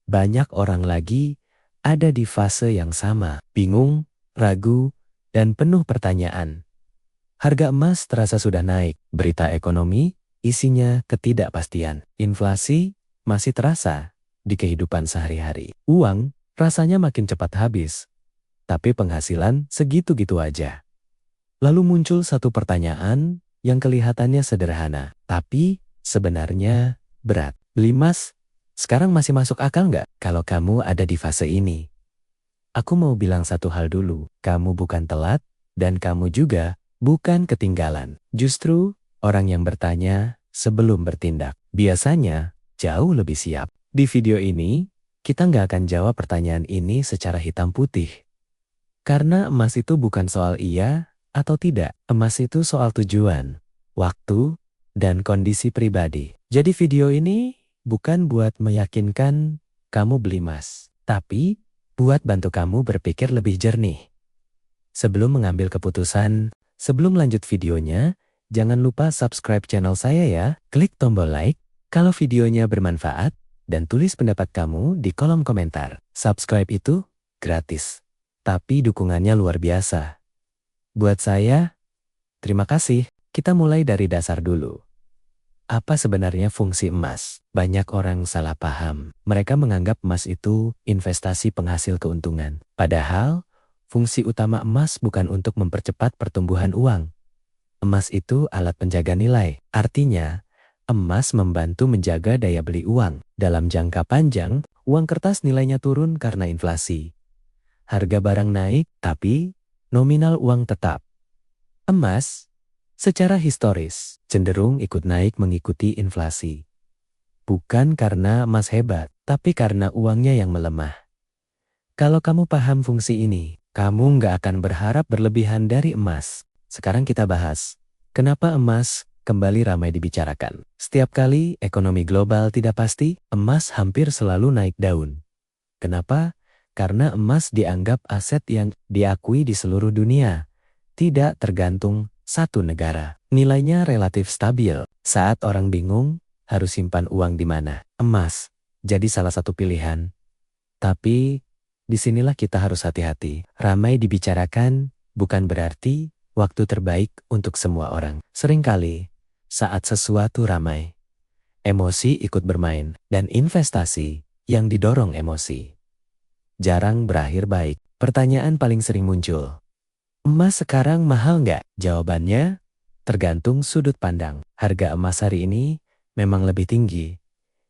banyak orang lagi ada di fase yang sama, bingung, ragu, dan penuh pertanyaan. Harga emas terasa sudah naik, berita ekonomi isinya ketidakpastian. Inflasi masih terasa di kehidupan sehari-hari. Uang rasanya makin cepat habis, tapi penghasilan segitu-gitu aja. Lalu muncul satu pertanyaan yang kelihatannya sederhana, tapi sebenarnya berat. Beli emas sekarang masih masuk akal nggak kalau kamu ada di fase ini? Aku mau bilang satu hal dulu, kamu bukan telat dan kamu juga bukan ketinggalan. Justru orang yang bertanya sebelum bertindak biasanya jauh lebih siap. Di video ini, kita nggak akan jawab pertanyaan ini secara hitam putih. Karena emas itu bukan soal iya atau tidak. Emas itu soal tujuan, waktu, dan kondisi pribadi. Jadi video ini bukan buat meyakinkan kamu beli emas, tapi buat bantu kamu berpikir lebih jernih. Sebelum mengambil keputusan, sebelum lanjut videonya, jangan lupa subscribe channel saya ya. Klik tombol like kalau videonya bermanfaat dan tulis pendapat kamu di kolom komentar. Subscribe itu gratis, tapi dukungannya luar biasa. Buat saya, terima kasih. Kita mulai dari dasar dulu. Apa sebenarnya fungsi emas? Banyak orang salah paham. Mereka menganggap emas itu investasi penghasil keuntungan. Padahal, fungsi utama emas bukan untuk mempercepat pertumbuhan uang. Emas itu alat penjaga nilai. Artinya, emas membantu menjaga daya beli uang. Dalam jangka panjang, uang kertas nilainya turun karena inflasi. Harga barang naik, tapi nominal uang tetap. Emas, secara historis, cenderung ikut naik mengikuti inflasi. Bukan karena emas hebat, tapi karena uangnya yang melemah. Kalau kamu paham fungsi ini, kamu nggak akan berharap berlebihan dari emas. Sekarang kita bahas, kenapa emas kembali ramai dibicarakan. Setiap kali ekonomi global tidak pasti, emas hampir selalu naik daun. Kenapa? Karena emas dianggap aset yang diakui di seluruh dunia, tidak tergantung satu negara. Nilainya relatif stabil. Saat orang bingung, harus simpan uang di mana? Emas jadi salah satu pilihan. Tapi, disinilah kita harus hati-hati. Ramai dibicarakan bukan berarti waktu terbaik untuk semua orang. Seringkali, saat sesuatu ramai, emosi ikut bermain, dan investasi yang didorong emosi jarang berakhir baik. Pertanyaan paling sering muncul, emas sekarang mahal nggak? Jawabannya, tergantung sudut pandang. Harga emas hari ini memang lebih tinggi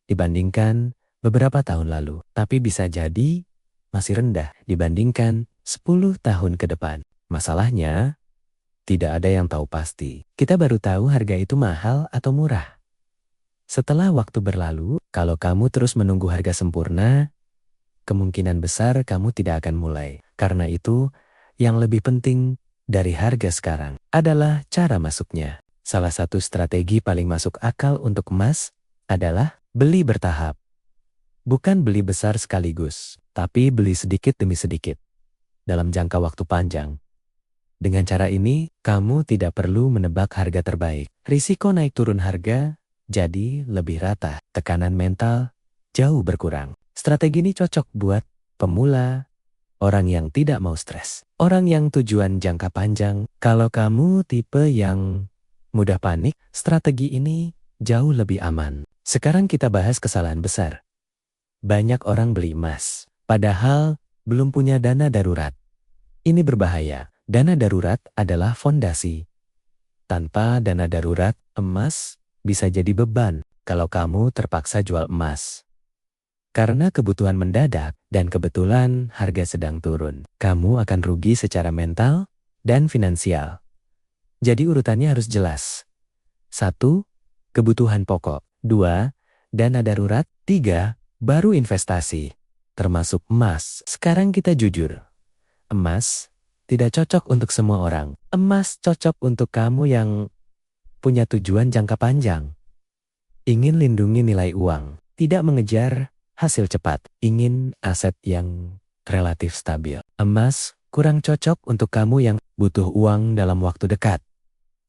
dibandingkan beberapa tahun lalu, tapi bisa jadi masih rendah dibandingkan 10 tahun ke depan. Masalahnya, tidak ada yang tahu pasti. Kita baru tahu harga itu mahal atau murah setelah waktu berlalu. Kalau kamu terus menunggu harga sempurna, kemungkinan besar kamu tidak akan mulai. Karena itu, yang lebih penting dari harga sekarang adalah cara masuknya. Salah satu strategi paling masuk akal untuk emas adalah beli bertahap. Bukan beli besar sekaligus, tapi beli sedikit demi sedikit dalam jangka waktu panjang. Dengan cara ini, kamu tidak perlu menebak harga terbaik. Risiko naik turun harga jadi lebih rata. Tekanan mental jauh berkurang. Strategi ini cocok buat pemula, orang yang tidak mau stres, orang yang tujuan jangka panjang. Kalau kamu tipe yang mudah panik, strategi ini jauh lebih aman. Sekarang kita bahas kesalahan besar. Banyak orang beli emas, padahal belum punya dana darurat. Ini berbahaya. Dana darurat adalah fondasi. Tanpa dana darurat, emas bisa jadi beban kalau kamu terpaksa jual emas. Karena kebutuhan mendadak dan kebetulan harga sedang turun, kamu akan rugi secara mental dan finansial. Jadi urutannya harus jelas. 1. Kebutuhan pokok. 2. Dana darurat. 3. Baru investasi, termasuk emas. Sekarang kita jujur. Emas tidak cocok untuk semua orang. Emas cocok untuk kamu yang punya tujuan jangka panjang. Ingin lindungi nilai uang, tidak mengejar hasil cepat, ingin aset yang relatif stabil. Emas kurang cocok untuk kamu yang butuh uang dalam waktu dekat,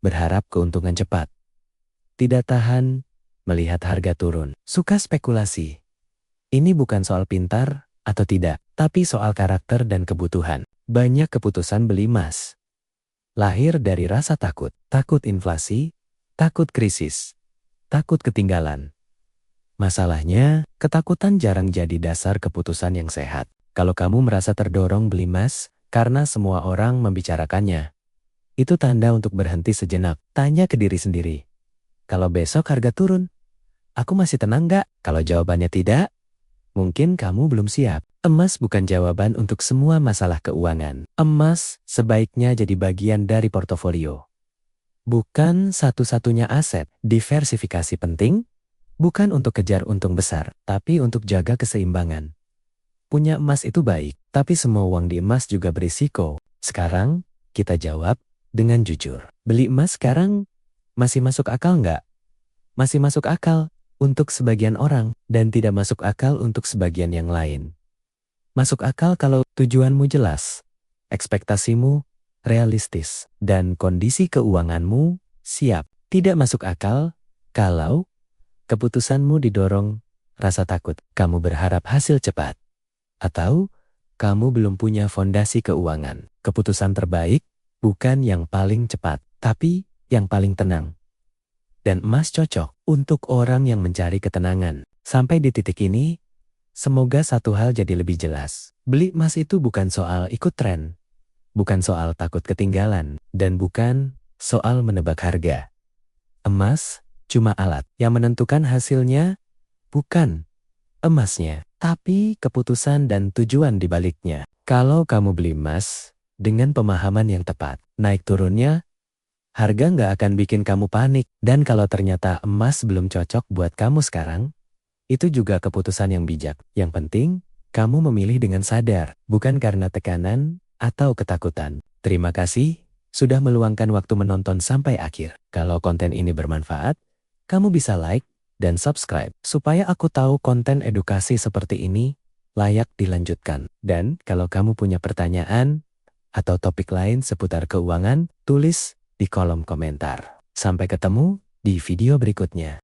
berharap keuntungan cepat, tidak tahan melihat harga turun, suka spekulasi. Ini bukan soal pintar atau tidak, tapi soal karakter dan kebutuhan. Banyak keputusan beli emas lahir dari rasa takut. Takut inflasi, takut krisis, takut ketinggalan. Masalahnya, ketakutan jarang jadi dasar keputusan yang sehat. Kalau kamu merasa terdorong beli emas karena semua orang membicarakannya, itu tanda untuk berhenti sejenak. Tanya ke diri sendiri. Kalau besok harga turun, aku masih tenang nggak? Kalau jawabannya tidak, mungkin kamu belum siap. Emas bukan jawaban untuk semua masalah keuangan. Emas sebaiknya jadi bagian dari portofolio. Bukan satu-satunya aset. Diversifikasi penting, bukan untuk kejar untung besar, tapi untuk jaga keseimbangan. Punya emas itu baik, tapi semua uang di emas juga berisiko. Sekarang, kita jawab dengan jujur. Beli emas sekarang masih masuk akal nggak? Masih masuk akal untuk sebagian orang dan tidak masuk akal untuk sebagian yang lain. Masuk akal kalau tujuanmu jelas, ekspektasimu realistis, dan kondisi keuanganmu siap. Tidak masuk akal kalau keputusanmu didorong rasa takut, kamu berharap hasil cepat, atau kamu belum punya fondasi keuangan. Keputusan terbaik bukan yang paling cepat, tapi yang paling tenang. Dan emas cocok untuk orang yang mencari ketenangan. Sampai di titik ini, semoga satu hal jadi lebih jelas. Beli emas itu bukan soal ikut tren, bukan soal takut ketinggalan, dan bukan soal menebak harga. Emas cuma alat yang menentukan hasilnya, bukan emasnya, tapi keputusan dan tujuan di baliknya. Kalau kamu beli emas dengan pemahaman yang tepat, naik turunnya, harga nggak akan bikin kamu panik. Dan kalau ternyata emas belum cocok buat kamu sekarang, itu juga keputusan yang bijak. Yang penting, kamu memilih dengan sadar, bukan karena tekanan atau ketakutan. Terima kasih sudah meluangkan waktu menonton sampai akhir. Kalau konten ini bermanfaat, kamu bisa like dan subscribe supaya aku tahu konten edukasi seperti ini layak dilanjutkan. Dan kalau kamu punya pertanyaan atau topik lain seputar keuangan, tulis di kolom komentar. Sampai ketemu di video berikutnya.